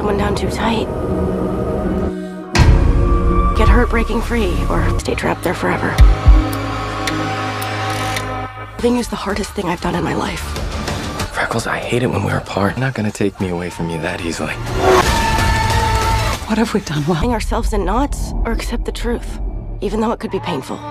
someone down too tight. Get hurt breaking free or stay trapped there forever. Living is the hardest thing I've done in my life. Freckles, I hate it when we're apart. You're not gonna take me away from you that easily. What have we done wrong? Ourselves in knots or accept the truth, even though it could be painful.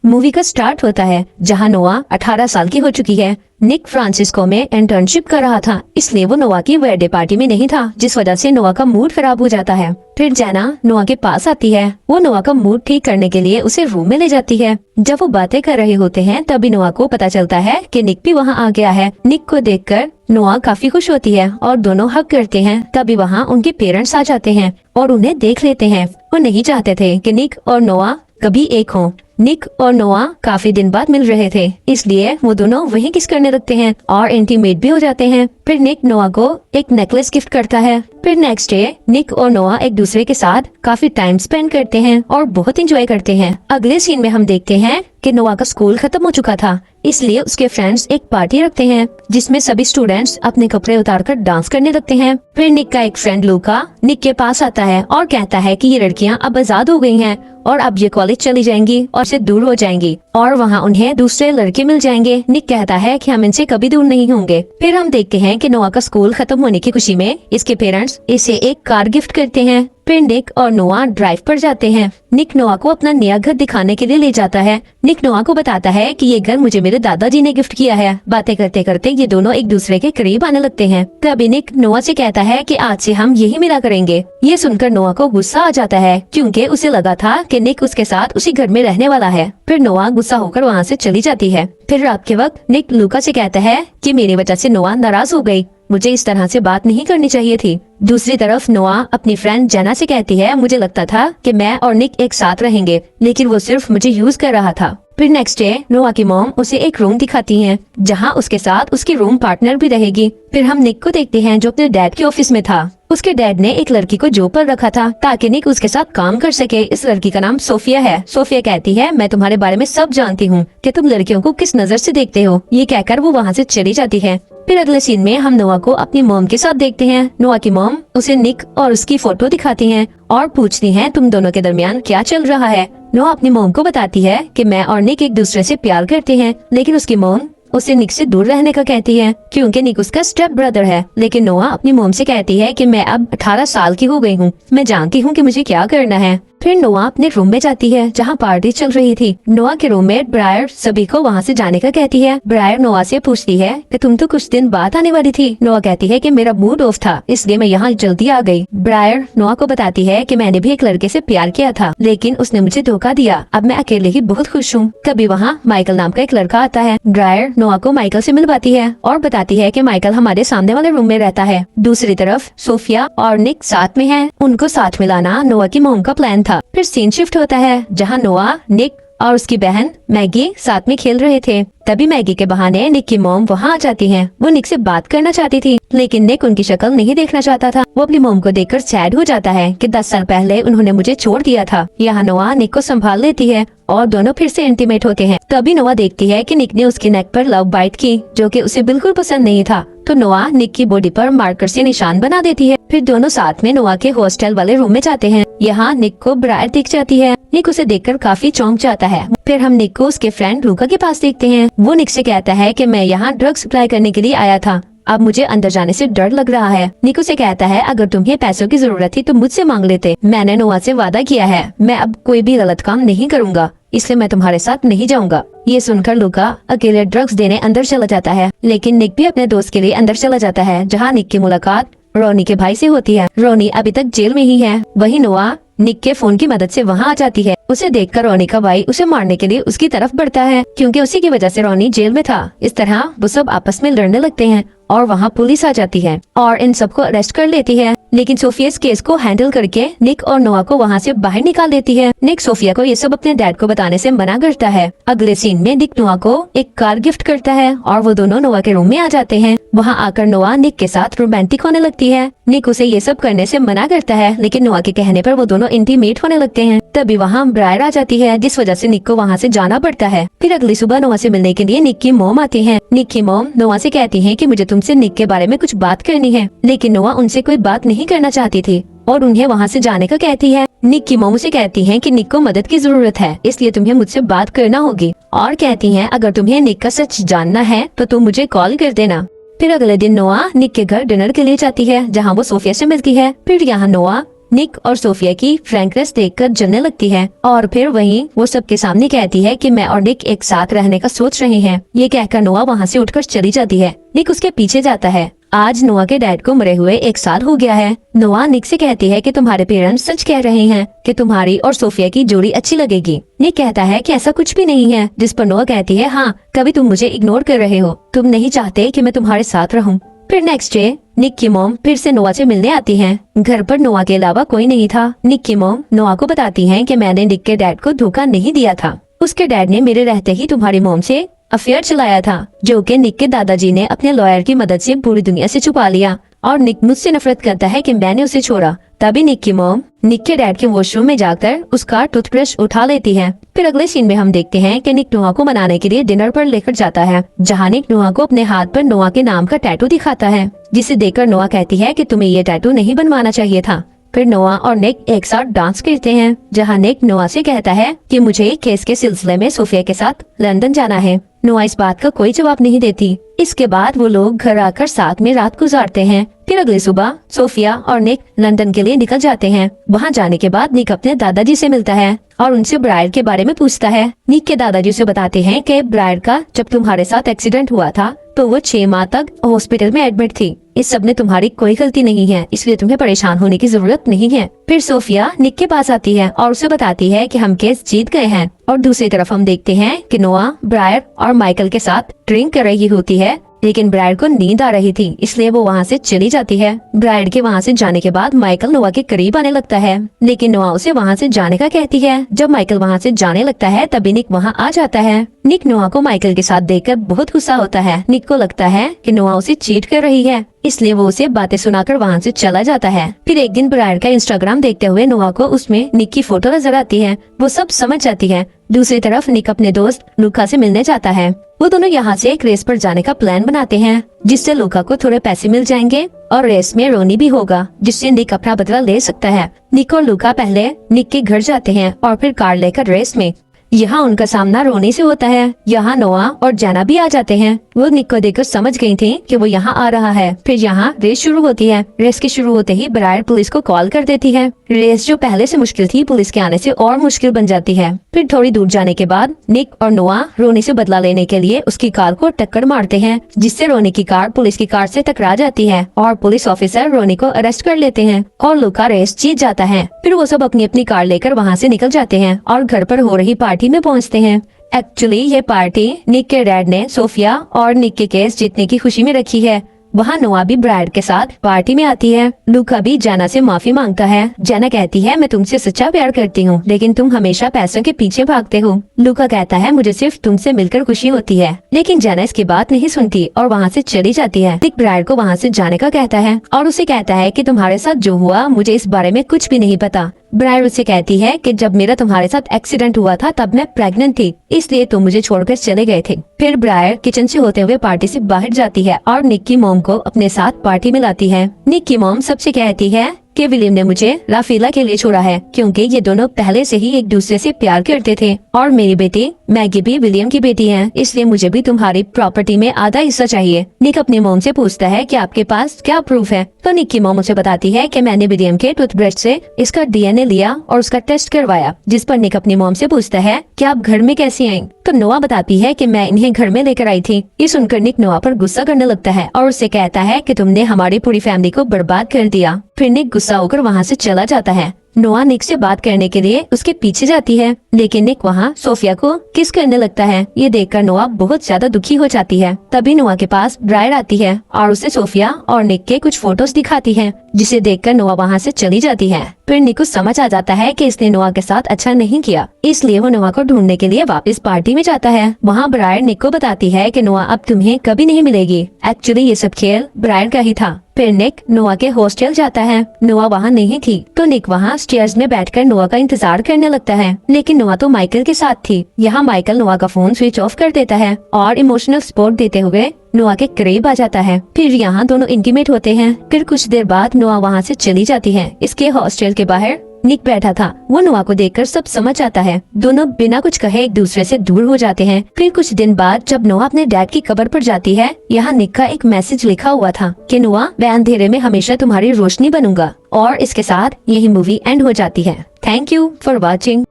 Movie का start होता है जहां नोआ 18 साल की हो चुकी है। निक फ्रांसिस्को में इंटर्नशिप कर रहा था, इसलिए वो नोआ की बर्थडे पार्टी में नहीं था, जिस वजह से नोआ का मूड खराब हो जाता है। फिर जैना नोआ के पास आती है। वो नोआ का मूड ठीक करने के लिए उसे रूम में ले जाती है। जब वो बातें कर रहे होते हैं तभी नोआ को पता चलता है कि निक भी वहाँ आ गया है। निक को देखकर नोआ काफी खुश होती है और दोनों हग करते हैं। तभी वहाँ उनके पेरेंट्स आ जाते हैं और उन्हें देख लेते हैं। वो नहीं चाहते थे कि निक और नोआ कभी एक हों। निक और नोआ काफी दिन बाद मिल रहे थे, इसलिए वो दोनों वहीं किस करने लगते हैं और इंटीमेट भी हो जाते हैं। फिर निक नोआ को एक नेकलेस गिफ्ट करता है। फिर नेक्स्ट डे निक और नोआ एक दूसरे के साथ काफी टाइम स्पेंड करते हैं और बहुत एंजॉय करते हैं। अगले सीन में हम देखते हैं कि नोआ का स्कूल खत्म हो चुका था, इसलिए उसके फ्रेंड्स एक पार्टी रखते हैं जिसमें सभी स्टूडेंट्स अपने कपड़े उतारकर डांस करने लगते हैं। फिर निक का एक फ्रेंड लूका निक के पास आता है और कहता है कि ये लड़कियां अब आजाद हो गई हैं और अब ये कॉलेज चली जाएंगी और से दूर हो जाएंगी और वहाँ उन्हें दूसरे लड़के मिल जाएंगे। निक कहता है कि हम इनसे कभी दूर नहीं होंगे। फिर हम देखते हैं कि नोआ का स्कूल खत्म होने की खुशी में इसके पेरेंट्स इसे एक कार गिफ्ट करते हैं। फिर निक और नोआ ड्राइव पर जाते हैं। निक नोआ को अपना नया घर दिखाने के लिए ले जाता है। निक नोआ को बताता है कि ये घर मुझे मेरे दादाजी ने गिफ्ट किया है। बातें करते करते ये दोनों एक दूसरे के करीब आने लगते हैं। तभी निक नोआ से कहता है कि आज से हम यही मिला करेंगे। ये सुनकर नोआ को गुस्सा आ जाता है, क्योंकि उसे लगा था कि निक उसके साथ उसी घर में रहने वाला है। फिर नोआ गुस्सा होकर वहाँ से चली जाती है। फिर रात के वक्त निक लूका से कहता है कि मेरी वजह से नोआ नाराज हो गई, मुझे इस तरह से बात नहीं करनी चाहिए थी। दूसरी तरफ नोआ अपनी फ्रेंड जेना से कहती है, मुझे लगता था कि मैं और निक एक साथ रहेंगे, लेकिन वो सिर्फ मुझे यूज कर रहा था। फिर नेक्स्ट डे नोआ की मॉम उसे एक रूम दिखाती है जहां उसके साथ उसकी रूम पार्टनर भी रहेगी। फिर हम निक को देखते हैं जो अपने डैड के ऑफिस में था। उसके डैड ने एक लड़की को जॉब पर रखा था ताकि निक उसके साथ काम कर सके। इस लड़की का नाम सोफिया है। सोफिया कहती है, मैं तुम्हारे बारे में सब जानती हूँ कि तुम लड़कियों को किस नजर से देखते हो। ये कहकर वो वहाँ से चली जाती है। फिर अगले सीन में हम नोआ को अपनी मॉम के साथ देखते हैं। नोआ की मॉम उसे निक और उसकी फोटो दिखाती हैं और पूछती हैं, तुम दोनों के दरमियान क्या चल रहा है। नोआ अपनी मॉम को बताती है कि मैं और निक एक दूसरे से प्यार करते हैं, लेकिन उसकी मॉम उसे निक से दूर रहने का कहती है क्योंकि निक उसका स्टेप ब्रदर है। लेकिन नोआ अपनी मॉम से कहती है कि मैं अब 18 साल की हो गई हूँ, मैं जानती हूँ कि मुझे क्या करना है। फिर नोआ अपने रूम में जाती है जहाँ पार्टी चल रही थी। नोआ के रूममेट ब्रायर सभी को वहाँ से जाने का कहती है। ब्रायर नोआ से पूछती है कि तुम तो कुछ दिन बाद आने वाली थी। नोआ कहती है कि मेरा मूड ऑफ था, इसलिए मैं यहाँ जल्दी आ गई। ब्रायर नोआ को बताती है कि मैंने भी एक लड़के से प्यार किया था, लेकिन उसने मुझे धोखा दिया। अब मैं अकेले ही बहुत खुश हूँ। तभी वहाँ माइकल नाम का एक लड़का आता है। ब्रायर नोआ को माइकल से मिलवाती है और बताती है कि माइकल हमारे सामने वाले रूम में रहता है। दूसरी तरफ सोफिया और निक साथ में हैं। उनको साथ मिलाना नोआ की मॉम का प्लान था। फिर सीन शिफ्ट होता है जहां नोआ, निक और उसकी बहन मैगी साथ में खेल रहे थे। तभी मैगी के बहाने निक की मॉम वहाँ आ जाती हैं। वो निक से बात करना चाहती थी, लेकिन निक उनकी शक्ल नहीं देखना चाहता था। वो अपनी मॉम को देखकर सैड हो जाता है कि 10 साल पहले उन्होंने मुझे छोड़ दिया था। यहाँ नोआ निक को संभाल लेती है और दोनों फिर से इंटीमेट होते हैं। तभी नोआ देखती है कि निक ने उसकी नेक पर लव बाइट की, जो कि उसे बिल्कुल पसंद नहीं था। तो नोआ निक की बॉडी पर मार्कर से निशान बना देती है। फिर दोनों साथ में नोआ के हॉस्टल वाले रूम में जाते हैं। यहाँ निक को ब्रायर दिख जाती है। निक उसे देखकर काफी चौंक जाता है। फिर हम निक को उसके फ्रेंड लूका के पास देखते हैं। वो निक से कहता है कि मैं यहाँ ड्रग सप्लाई करने के लिए आया था, अब मुझे अंदर जाने से डर लग रहा है। निक उसे कहता है, अगर तुम्हें पैसों की जरूरत थी तो मुझसे मांग लेते। मैंने नोआ से वादा किया है, मैं अब कोई भी गलत काम नहीं करूँगा, इसलिए मैं तुम्हारे साथ नहीं जाऊंगा। ये सुनकर लूका अकेले ड्रग्स देने अंदर चला जाता है, लेकिन निक भी अपने दोस्त के लिए अंदर चला जाता है, जहाँ निक की मुलाकात रोनी के भाई से होती है। रोनी अभी तक जेल में ही है। वही नोआ निक के फोन की मदद से वहाँ आ जाती है। उसे देखकर रोनी का भाई उसे मारने के लिए उसकी तरफ बढ़ता है, क्योंकि उसी की वजह से रोनी जेल में था। इस तरह वो सब आपस में लड़ने लगते हैं और वहाँ पुलिस आ जाती है और इन सबको अरेस्ट कर लेती है। लेकिन सोफिया इस केस को हैंडल करके निक और नोआ को वहाँ से बाहर निकाल देती है। निक सोफिया को ये सब अपने डैड को बताने से मना करता है। अगले सीन में निक नोआ को एक कार गिफ्ट करता है और वो दोनों नोआ के रूम में आ जाते हैं। वहाँ आकर नोआ निक के साथ रोमांटिक होने लगती है। निक उसे ये सब करने से मना करता है, लेकिन नोआ के कहने पर वो दोनों इंटीमेट होने लगते हैं। तभी वहाँ ब्रायर आ जाती है, जिस वजह से निक को वहाँ से जाना पड़ता है। फिर अगली सुबह नोआ से मिलने के लिए निक की मॉम आती है। निक की मॉम नोआ से कहती है कि मुझे तुमसे निक के बारे में कुछ बात करनी है, लेकिन नोआ उनसे कोई बात नहीं करना चाहती थी और उन्हें वहाँ से जाने का कहती है। निक की मॉम उसे कहती है कि निक को मदद की जरूरत है, इसलिए तुम्हें मुझसे बात करना होगी, और कहती है अगर तुम्हें निक का सच जानना है तो तुम मुझे कॉल कर देना। फिर अगले दिन नोआ निक के घर डिनर के लिए जाती है, जहाँ वो सोफिया से मिलती है। फिर यहाँ नोआ निक और सोफिया की फ्रैंकनेस देखकर जलने लगती है, और फिर वहीं वो सबके सामने कहती है कि मैं और निक एक साथ रहने का सोच रहे हैं। ये कहकर नोआ वहाँ से उठकर चली जाती है। निक उसके पीछे जाता है। आज नोआ के डैड को मरे हुए 1 साल हो गया है। नोआ निक से कहती है कि तुम्हारे पेरेंट्स सच कह रहे हैं कि तुम्हारी और सोफिया की जोड़ी अच्छी लगेगी। निक कहता है कि ऐसा कुछ भी नहीं है, जिस पर नोआ कहती है हाँ, कभी तुम मुझे इग्नोर कर रहे हो, तुम नहीं चाहते कि मैं तुम्हारे साथ रहूं। फिर नेक्स्ट डे निक की मॉम फिर से नोआ से मिलने आती हैं। घर पर नोआ के अलावा कोई नहीं था। निक की मॉम नोआ को बताती हैं कि मैंने निक के डैड को धोखा नहीं दिया था, उसके डैड ने मेरे रहते ही तुम्हारी मॉम से अफेयर चलाया था, जो कि निक के दादाजी ने अपने लॉयर की मदद से पूरी दुनिया से छुपा लिया, और निक मुझसे नफरत करता है कि मैंने उसे छोड़ा। तभी निक की मॉम निक के डैड के वॉशरूम में जाकर उसका टूथब्रश उठा लेती है। फिर अगले सीन में हम देखते हैं कि निक नोआ को मनाने के लिए डिनर पर लेकर जाता है, जहाँ निक नोआ को अपने हाथ पर नोआ के नाम का टैटू दिखाता है, जिसे देखकर नोआ कहती है कि तुम्हें ये टैटू नहीं बनवाना चाहिए था। फिर नोआ और निक एक साथ डांस करते हैं, जहाँ निक नोआ से कहता है कि मुझे केस के सिलसिले में सोफिया के साथ लंदन जाना है। नोआ इस बात का कोई जवाब नहीं देती। इसके बाद वो लोग घर आकर साथ में रात गुजारते हैं। फिर अगली सुबह सोफिया और निक लंदन के लिए निकल जाते हैं। वहाँ जाने के बाद निक अपने दादाजी से मिलता है और उनसे ब्रायर के बारे में पूछता है। निक के दादाजी उसे बताते हैं कि ब्रायर का जब तुम्हारे साथ एक्सीडेंट हुआ था तो वो 6 माह तक हॉस्पिटल में एडमिट थी। इस सब में तुम्हारी कोई गलती नहीं है, इसलिए तुम्हें परेशान होने की जरूरत नहीं है। फिर सोफिया निक के पास आती है और उसे बताती है कि हम केस जीत गए हैं, और दूसरी तरफ हम देखते हैं कि नोआ ब्रायर और माइकल के साथ ड्रिंक कर रही होती है, लेकिन ब्रायर को नींद आ रही थी, इसलिए वो वहाँ से चली जाती है। ब्रायर के वहाँ से जाने के बाद माइकल नोआ के करीब आने लगता है, लेकिन नोआ उसे वहाँ से जाने का कहती है। जब माइकल वहाँ से जाने लगता है तभी निक वहाँ आ जाता है। निक नोआ को माइकल के साथ देखकर बहुत गुस्सा होता है। निक को लगता है कि नोआ उसे चीट कर रही है, इसलिए वो उसे बातें सुनाकर वहाँ से चला जाता है। फिर एक दिन ब्रायर का इंस्टाग्राम देखते हुए नोआ को उसमें निक की फोटो नजर आती है। वो सब समझ जाती है। दूसरी तरफ निक अपने दोस्त लूका से मिलने जाता है। वो दोनों यहाँ से एक रेस पर जाने का प्लान बनाते हैं, जिससे लूका को थोड़े पैसे मिल जाएंगे और रेस में रोनी भी होगा, जिससे निक अपना बदला ले सकता है। निक और लूका पहले निक के घर जाते हैं और फिर कार लेकर रेस में। यहाँ उनका सामना रोनी से होता है। यहाँ नोआ और जाना भी आ जाते हैं। वो निक को देखकर समझ गई थी कि वो यहाँ आ रहा है। फिर यहाँ रेस शुरू होती है। रेस के शुरू होते ही ब्रायर पुलिस को कॉल कर देती है। रेस जो पहले से मुश्किल थी, पुलिस के आने से और मुश्किल बन जाती है। फिर थोड़ी दूर जाने के बाद निक और नोआ रोनी से बदला लेने के लिए उसकी कार को टक्कर मारते हैं, जिससे रोनी की कार पुलिस की कार से टकरा जाती है और पुलिस ऑफिसर रोनी को अरेस्ट कर लेते हैं और लूका रेस जीत जाता है। फिर वो सब अपनी अपनी कार लेकर वहाँ से निकल जाते हैं और घर पर हो रही पार्टी में पहुँचते हैं। एक्चुअली ये पार्टी निक के डैड ने सोफिया और निक के केस जीतने की खुशी में रखी है। वहाँ नोआ भी ब्रायर के साथ पार्टी में आती है। लूका भी जाना से माफी मांगता है। जाना कहती है मैं तुमसे सच्चा प्यार करती हूँ, लेकिन तुम हमेशा पैसों के पीछे भागते हो। लूका कहता है मुझे सिर्फ तुमसे मिलकर खुशी होती है, लेकिन जाना इसकी बात नहीं सुनती और वहाँ से चली जाती है। निक ब्रायर को वहाँ से जाने का कहता है और उसे कहता है कि तुम्हारे साथ जो हुआ मुझे इस बारे में कुछ भी नहीं पता। ब्रायर उसे कहती है कि जब मेरा तुम्हारे साथ एक्सीडेंट हुआ था तब मैं प्रेग्नेंट थी, इसलिए तुम मुझे छोड़कर चले गए थे। फिर ब्रायर किचन से होते हुए पार्टी से बाहर जाती है और निक की मॉम को अपने साथ पार्टी में लाती है। निक की मॉम सबसे कहती है कि विलियम ने मुझे राफेला के लिए छोड़ा है, क्योंकि ये दोनों पहले से ही एक दूसरे से प्यार करते थे और मेरी बेटी मैगी भी विलियम की बेटी है, इसलिए मुझे भी तुम्हारी प्रॉपर्टी में आधा हिस्सा चाहिए। निक अपनी मॉम से पूछता है कि आपके पास क्या प्रूफ है, तो निक की मॉम उसे बताती है कि मैंने विलियम के टूथब्रश से इसका डीएनए लिया और उसका टेस्ट करवाया। जिस पर निक अपनी मॉम से पूछता है कि आप घर में कैसी आई, तो नोआ बताती है कि मैं इन्हें घर में लेकर आई थी। ये सुनकर निक नोआ पर गुस्सा करने लगता है और उससे कहता है कि तुमने हमारी पूरी फैमिली को बर्बाद कर दिया। फिर निक गुस्सा होकर वहाँ से चला जाता है। नोआ निक से बात करने के लिए उसके पीछे जाती है, लेकिन निक वहाँ सोफिया को किस करने लगता है। ये देखकर नोआ बहुत ज्यादा दुखी हो जाती है। तभी नोआ के पास ब्रायर आती है और उसे सोफिया और निक के कुछ फोटोज दिखाती है, जिसे देखकर नोआ वहाँ से चली जाती है। फिर निक को समझ आ जाता है कि इसने नोआ के साथ अच्छा नहीं किया, इसलिए वो नोआ को ढूंढने के लिए वापस पार्टी में जाता है। वहाँ ब्रायर निक को बताती है कि नोआ अब तुम्हें कभी नहीं मिलेगी। एक्चुअली ये सब खेल ब्रायर का ही था। फिर निक नोआ के हॉस्टल जाता है। नोआ वहाँ नहीं थी तो निक वहाँ स्टेयर्स में बैठकर नोआ का इंतजार करने लगता है, लेकिन नोआ तो माइकल के साथ थी। यहाँ माइकल नोआ का फोन स्विच ऑफ कर देता है और इमोशनल सपोर्ट देते हुए नोआ के करीब आ जाता है। फिर यहाँ दोनों इंटीमेट होते हैं। फिर कुछ देर बाद नोआ वहाँ से चली जाती है। इसके हॉस्टल के बाहर निक बैठा था। वो नोआ को देखकर सब समझ जाता है। दोनों बिना कुछ कहे एक दूसरे से दूर हो जाते हैं। फिर कुछ दिन बाद जब नोआ अपने डैड की कब्र पर जाती है, यहाँ निक का एक मैसेज लिखा हुआ था कि नोआ, मैं अंधेरे में हमेशा तुम्हारी रोशनी बनूंगा। और इसके साथ यही मूवी एंड हो जाती है। Thank you for watching.